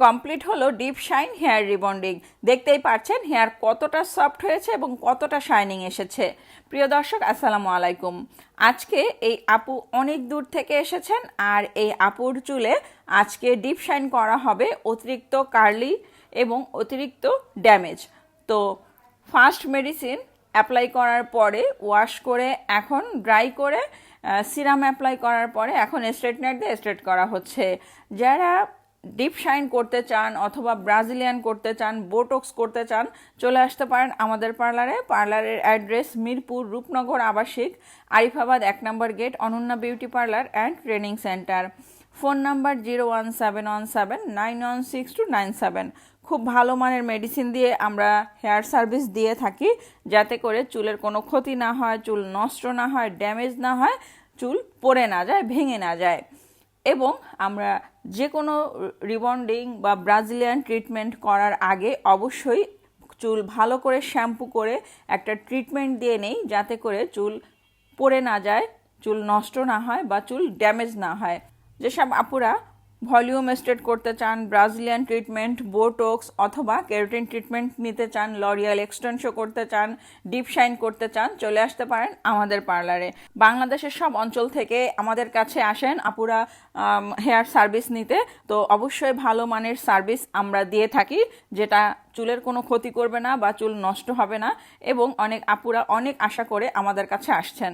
Complete হলো deep shine hair rebonding. দেখতেই পাচ্ছেন হেয়ার কতটা সফট হয়েছে এবং কতটা শাইনিং এসেছে। প্রিয় দর্শক, আসসালামু আলাইকুম। আজকে এই আপু অনেক দূর থেকে এসেছেন, আর এই আপুর চুলে আজকে ডিপ শাইন করা হবে অতিরিক্ত কার্লি এবং অতিরিক্ত ড্যামেজ। তো ফার্স্ট মেডিসিন অ্যাপ্লাই করার পরে ওয়াশ করে এখন ড্রাই করে সিরাম অ্যাপ্লাই করার পরে এখন স্ট্রেটনার দিয়ে স্ট্রেট করা হচ্ছে। যারা ডিপ শাইন করতে চান অথবা ব্রাজিলিয়ান করতে চান, বোটক্স করতে চান, চলে আসতে পারেন আমাদের পার্লারে। পার্লারের অ্যাড্রেস মিরপুর রূপনগর আবাসিক, আরিফাবাদ 1 নম্বর gate, Ananya beauty parlour and training centre. Phone number 01717916297। খুব ভালো মানের মেডিসিন দিয়ে আমরা হেয়ার সার্ভিস দিয়ে থাকি, যাতে করে চুলের কোনো ক্ষতি না হয়, চুল নষ্ট না হয়, ড্যামেজ না হয়, চুল পড়ে না যায়, ভেঙে না যায়। এবং আমরা যে কোনো রিবন্ডিং বা ব্রাজিলিয়ান ট্রিটমেন্ট করার আগে অবশ্যই চুল ভালো করে শ্যাম্পু করে একটা ট্রিটমেন্ট দিয়ে নেই, যাতে করে চুল পড়ে না যায়, চুল নষ্ট না হয় বা চুল ড্যামেজ না হয়। যেসব আপুরা ভলিউম স্ট্রেট করতে চান, ব্রাজিলিয়ান ট্রিটমেন্ট, বোটক্স অথবা কেরাটিন ট্রিটমেন্ট নিতে চান, লরিয়াল এক্সটেনশন করতে চান, ডিপ শাইন করতে চান, চলে আসতে পারেন আমাদের পার্লারে। বাংলাদেশের সব অঞ্চল থেকে আমাদের কাছে আসেন আপুরা হেয়ার সার্ভিস নিতে। তো অবশ্যই ভালো মানের সার্ভিস আমরা দিয়ে থাকি, যেটা চুলের কোনো ক্ষতি করবে না বা চুল নষ্ট হবে না। এবং অনেক আপুরা অনেক আশা করে আমাদের কাছে আসছেন।